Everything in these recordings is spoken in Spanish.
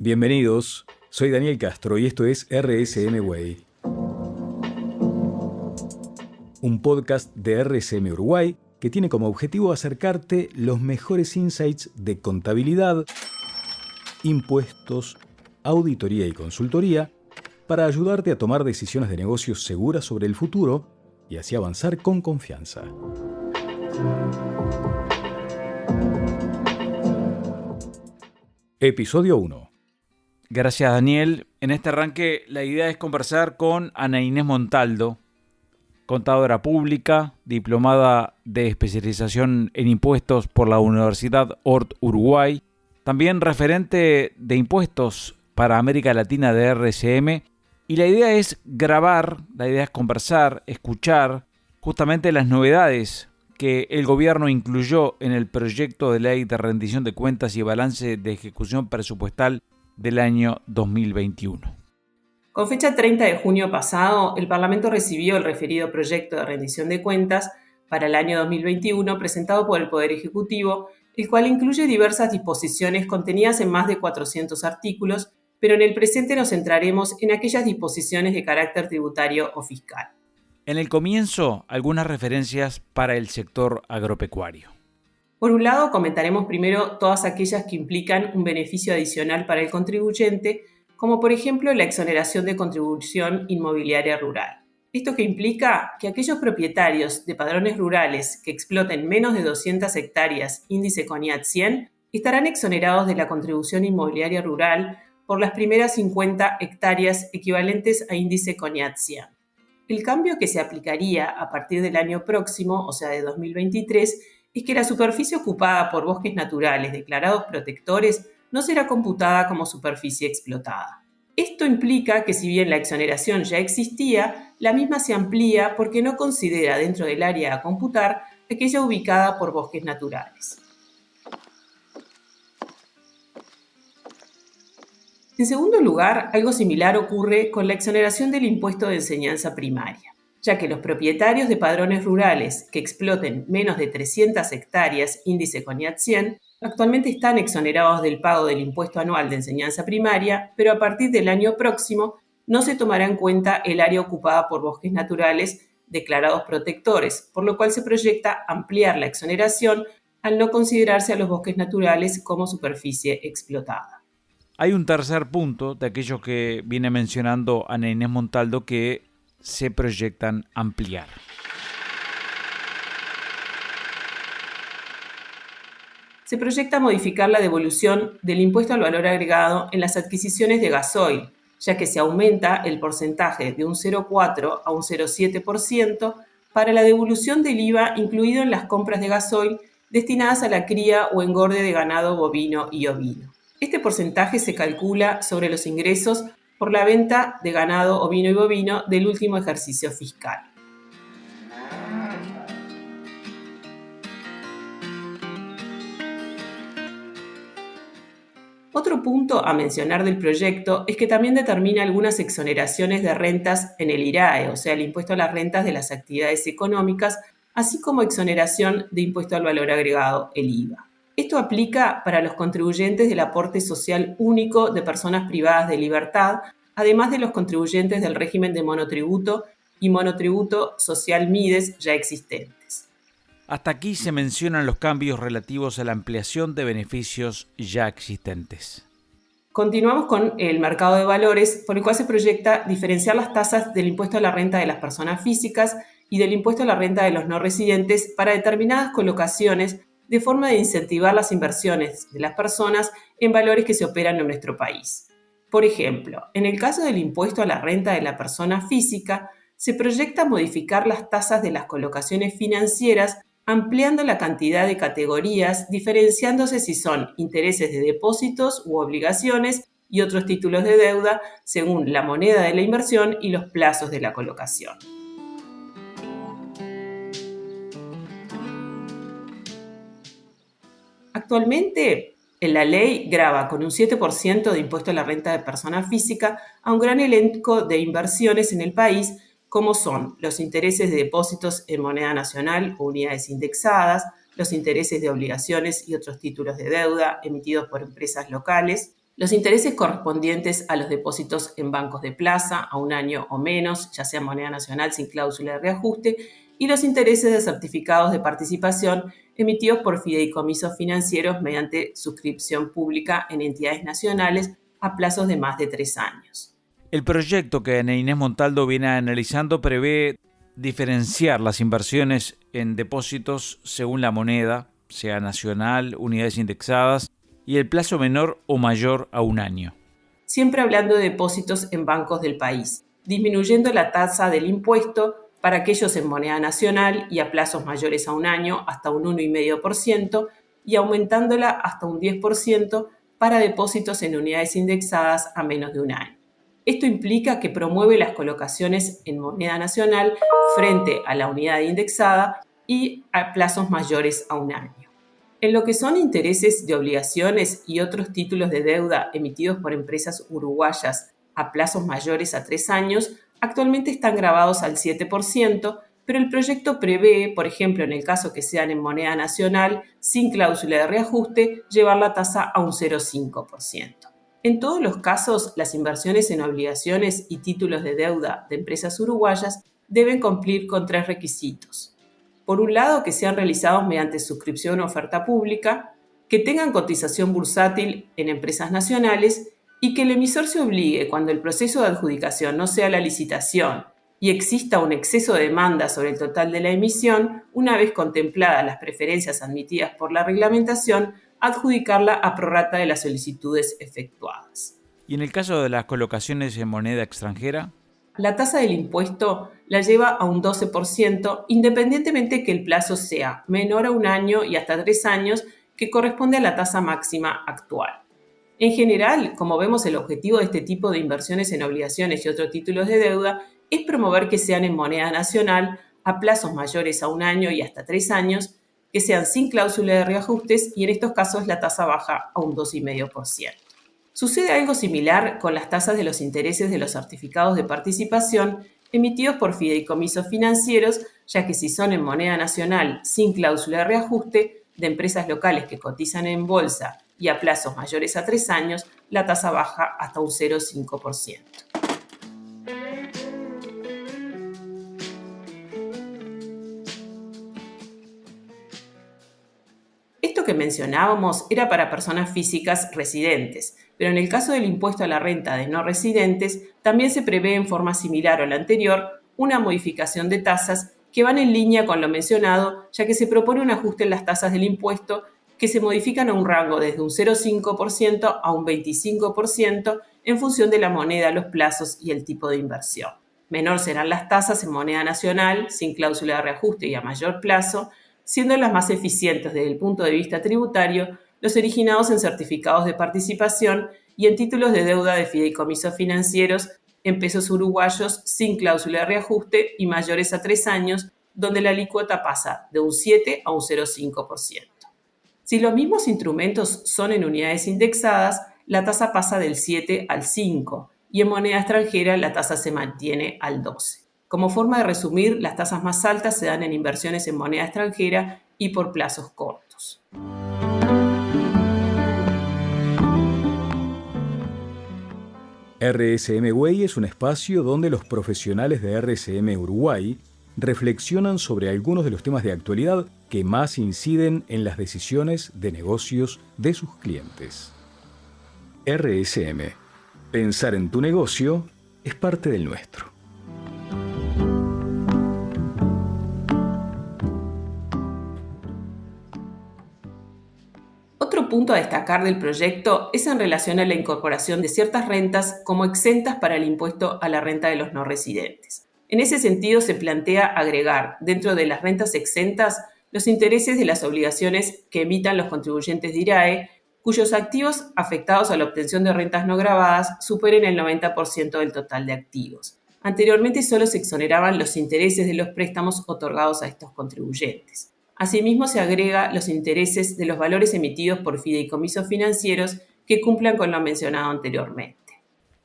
Bienvenidos, soy Daniel Castro y esto es RSM Way, un podcast de RSM Uruguay que tiene como objetivo acercarte los mejores insights de contabilidad, impuestos, auditoría y consultoría para ayudarte a tomar decisiones de negocios seguras sobre el futuro y así avanzar con confianza. Episodio 1. Gracias, Daniel. En este arranque la idea es conversar con Ana Inés Montaldo, contadora pública, diplomada de especialización en impuestos por la Universidad Ort Uruguay, también referente de impuestos para América Latina de RSM. Y la idea es grabar, la idea es conversar, escuchar justamente las novedades que el gobierno incluyó en el proyecto de ley de rendición de cuentas y balance de ejecución presupuestal del año 2021. Con fecha 30 de junio pasado, el Parlamento recibió el referido proyecto de rendición de cuentas para el año 2021 presentado por el Poder Ejecutivo, el cual incluye diversas disposiciones contenidas en más de 400 artículos, pero en el presente nos centraremos en aquellas disposiciones de carácter tributario o fiscal. En el comienzo, algunas referencias para el sector agropecuario. Por un lado, comentaremos primero todas aquellas que implican un beneficio adicional para el contribuyente, como por ejemplo la exoneración de contribución inmobiliaria rural. Esto que implica que aquellos propietarios de padrones rurales que exploten menos de 200 hectáreas índice CONIAT 100 estarán exonerados de la contribución inmobiliaria rural por las primeras 50 hectáreas equivalentes a índice CONIAT 100. El cambio que se aplicaría a partir del año próximo, o sea de 2023, es que la superficie ocupada por bosques naturales declarados protectores no será computada como superficie explotada. Esto implica que si bien la exoneración ya existía, la misma se amplía porque no considera dentro del área a computar aquella ubicada por bosques naturales. En segundo lugar, algo similar ocurre con la exoneración del impuesto de enseñanza primaria, ya que los propietarios de padrones rurales que exploten menos de 300 hectáreas índice CONIAT 100 actualmente están exonerados del pago del impuesto anual de enseñanza primaria, pero a partir del año próximo no se tomará en cuenta el área ocupada por bosques naturales declarados protectores, por lo cual se proyecta ampliar la exoneración al no considerarse a los bosques naturales como superficie explotada. Hay un tercer punto de aquellos que viene mencionando Ana Inés Montaldo que se proyectan ampliar. Se proyecta modificar la devolución del impuesto al valor agregado en las adquisiciones de gasoil, ya que se aumenta el porcentaje de un 0,4 a un 0,7% para la devolución del IVA incluido en las compras de gasoil destinadas a la cría o engorde de ganado bovino y ovino. Este porcentaje se calcula sobre los ingresos por la venta de ganado ovino y bovino del último ejercicio fiscal. Otro punto a mencionar del proyecto es que también determina algunas exoneraciones de rentas en el IRAE, o sea, el impuesto a las rentas de las actividades económicas, así como exoneración de impuesto al valor agregado, el IVA. Esto aplica para los contribuyentes del aporte social único de personas privadas de libertad, además de los contribuyentes del régimen de monotributo y monotributo social MIDES ya existentes. Hasta aquí se mencionan los cambios relativos a la ampliación de beneficios ya existentes. Continuamos con el mercado de valores, por el cual se proyecta diferenciar las tasas del impuesto a la renta de las personas físicas y del impuesto a la renta de los no residentes para determinadas colocaciones de forma de incentivar las inversiones de las personas en valores que se operan en nuestro país. Por ejemplo, en el caso del impuesto a la renta de la persona física, se proyecta modificar las tasas de las colocaciones financieras ampliando la cantidad de categorías, diferenciándose si son intereses de depósitos u obligaciones y otros títulos de deuda según la moneda de la inversión y los plazos de la colocación. Actualmente, la ley grava con un 7% de impuesto a la renta de persona física a un gran elenco de inversiones en el país, como son los intereses de depósitos en moneda nacional o unidades indexadas, los intereses de obligaciones y otros títulos de deuda emitidos por empresas locales, Los intereses correspondientes a los depósitos en bancos de plaza a un año o menos, ya sea moneda nacional sin cláusula de reajuste, y los intereses de certificados de participación emitidos por fideicomisos financieros mediante suscripción pública en entidades nacionales a plazos de más de 3 años. El proyecto que Ana Inés Montaldo viene analizando prevé diferenciar las inversiones en depósitos según la moneda, sea nacional, unidades indexadas, y el plazo menor o mayor a un año. Siempre hablando de depósitos en bancos del país, disminuyendo la tasa del impuesto para aquellos en moneda nacional y a plazos mayores a un año hasta un 1,5% y aumentándola hasta un 10% para depósitos en unidades indexadas a menos de un año. Esto implica que promueve las colocaciones en moneda nacional frente a la unidad indexada y a plazos mayores a un año. En lo que son intereses de obligaciones y otros títulos de deuda emitidos por empresas uruguayas a plazos mayores a 3 años, actualmente están grabados al 7%, pero el proyecto prevé, por ejemplo, en el caso que sean en moneda nacional, sin cláusula de reajuste, llevar la tasa a un 0,5%. En todos los casos, las inversiones en obligaciones y títulos de deuda de empresas uruguayas deben cumplir con 3 requisitos. Por un lado, que sean realizados mediante suscripción o oferta pública, que tengan cotización bursátil en empresas nacionales y que el emisor se obligue, cuando el proceso de adjudicación no sea la licitación y exista un exceso de demanda sobre el total de la emisión, una vez contempladas las preferencias admitidas por la reglamentación, adjudicarla a prorrata de las solicitudes efectuadas. ¿Y en el caso de las colocaciones en moneda extranjera? La tasa del impuesto la lleva a un 12%, independientemente que el plazo sea menor a un año y hasta 3 años, que corresponde a la tasa máxima actual. En general, como vemos, el objetivo de este tipo de inversiones en obligaciones y otros títulos de deuda es promover que sean en moneda nacional a plazos mayores a un año y hasta 3 años, que sean sin cláusula de reajustes y en estos casos la tasa baja a un 2,5%. Sucede algo similar con las tasas de los intereses de los certificados de participación emitidos por fideicomisos financieros, ya que si son en moneda nacional sin cláusula de reajuste de empresas locales que cotizan en bolsa y a plazos mayores a 3 años, la tasa baja hasta un 0,5%. Esto que mencionábamos era para personas físicas residentes, pero en el caso del impuesto a la renta de no residentes, también se prevé en forma similar a la anterior una modificación de tasas que van en línea con lo mencionado, ya que se propone un ajuste en las tasas del impuesto que se modifican a un rango desde un 0,5% a un 25% en función de la moneda, los plazos y el tipo de inversión. Menor serán las tasas en moneda nacional, sin cláusula de reajuste y a mayor plazo, siendo las más eficientes desde el punto de vista tributario los originados en certificados de participación y en títulos de deuda de fideicomisos financieros en pesos uruguayos sin cláusula de reajuste y mayores a 3 años, donde la alícuota pasa de un 7 a un 0,5%. Si los mismos instrumentos son en unidades indexadas, la tasa pasa del 7 al 5 y en moneda extranjera la tasa se mantiene al 12. Como forma de resumir, las tasas más altas se dan en inversiones en moneda extranjera y por plazos cortos. RSM Way es un espacio donde los profesionales de RSM Uruguay reflexionan sobre algunos de los temas de actualidad que más inciden en las decisiones de negocios de sus clientes. RSM. Pensar en tu negocio es parte del nuestro. Otro punto a destacar del proyecto es en relación a la incorporación de ciertas rentas como exentas para el impuesto a la renta de los no residentes. En ese sentido, se plantea agregar dentro de las rentas exentas los intereses de las obligaciones que emitan los contribuyentes de IRAE, cuyos activos afectados a la obtención de rentas no gravadas superen el 90% del total de activos. Anteriormente solo se exoneraban los intereses de los préstamos otorgados a estos contribuyentes. Asimismo, se agrega los intereses de los valores emitidos por fideicomisos financieros que cumplan con lo mencionado anteriormente.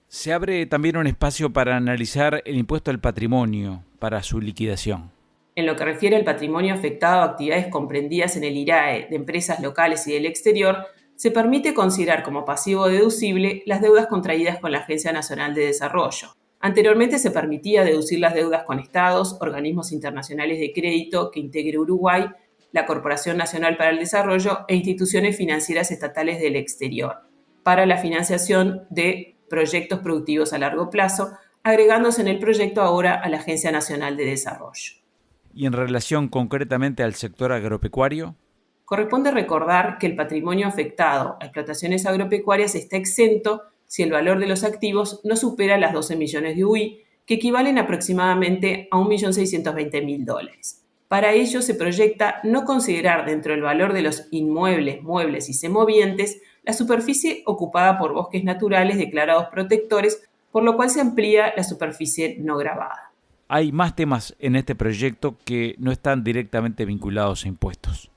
Se abre también un espacio para analizar el impuesto al patrimonio para su liquidación. En lo que refiere al patrimonio afectado a actividades comprendidas en el IRAE de empresas locales y del exterior, se permite considerar como pasivo deducible las deudas contraídas con la Agencia Nacional de Desarrollo. Anteriormente se permitía deducir las deudas con estados, organismos internacionales de crédito que integre Uruguay, la Corporación Nacional para el Desarrollo e instituciones financieras estatales del exterior, para la financiación de proyectos productivos a largo plazo, agregándose en el proyecto ahora a la Agencia Nacional de Desarrollo. ¿Y en relación concretamente al sector agropecuario? Corresponde recordar que el patrimonio afectado a explotaciones agropecuarias está exento si el valor de los activos no supera las 12 millones de UI, que equivalen aproximadamente a $1.620.000. Para ello se proyecta no considerar dentro del valor de los inmuebles, muebles y semovientes la superficie ocupada por bosques naturales declarados protectores, por lo cual se amplía la superficie no gravada. Hay más temas en este proyecto que no están directamente vinculados a impuestos.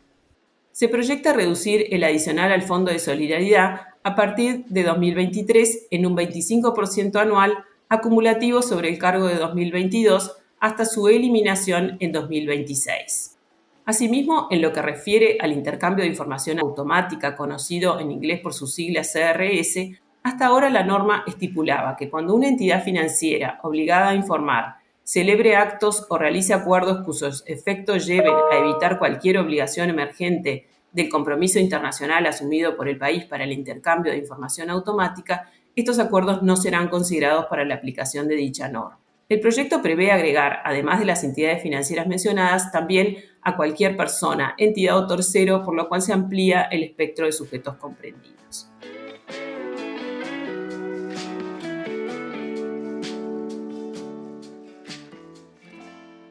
Se proyecta reducir el adicional al Fondo de Solidaridad a partir de 2023 en un 25% anual acumulativo sobre el cargo de 2022 hasta su eliminación en 2026. Asimismo, en lo que refiere al intercambio de información automática, conocido en inglés por sus siglas CRS, hasta ahora la norma estipulaba que cuando una entidad financiera obligada a informar celebre actos o realice acuerdos cuyos efectos lleven a evitar cualquier obligación emergente del compromiso internacional asumido por el país para el intercambio de información automática, estos acuerdos no serán considerados para la aplicación de dicha norma. El proyecto prevé agregar, además de las entidades financieras mencionadas, también a cualquier persona, entidad o tercero, por lo cual se amplía el espectro de sujetos comprendidos.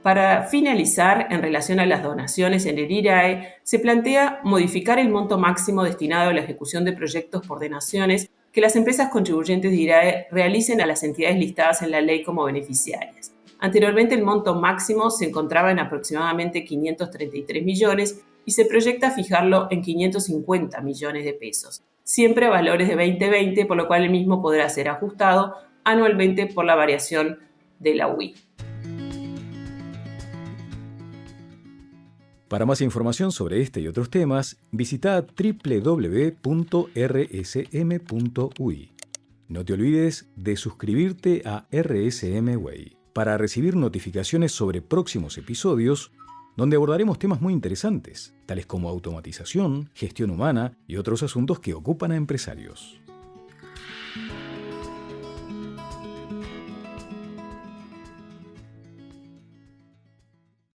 Para finalizar, en relación a las donaciones en el IRAE, se plantea modificar el monto máximo destinado a la ejecución de proyectos por donaciones que las empresas contribuyentes de IRAE realicen a las entidades listadas en la ley como beneficiarias. Anteriormente, el monto máximo se encontraba en aproximadamente 533 millones y se proyecta fijarlo en 550 millones de pesos, siempre a valores de 2020, por lo cual el mismo podrá ser ajustado anualmente por la variación de la UI. Para más información sobre este y otros temas, visita www.rsm.ui. No te olvides de suscribirte a RSM Way para recibir notificaciones sobre próximos episodios donde abordaremos temas muy interesantes, tales como automatización, gestión humana y otros asuntos que ocupan a empresarios.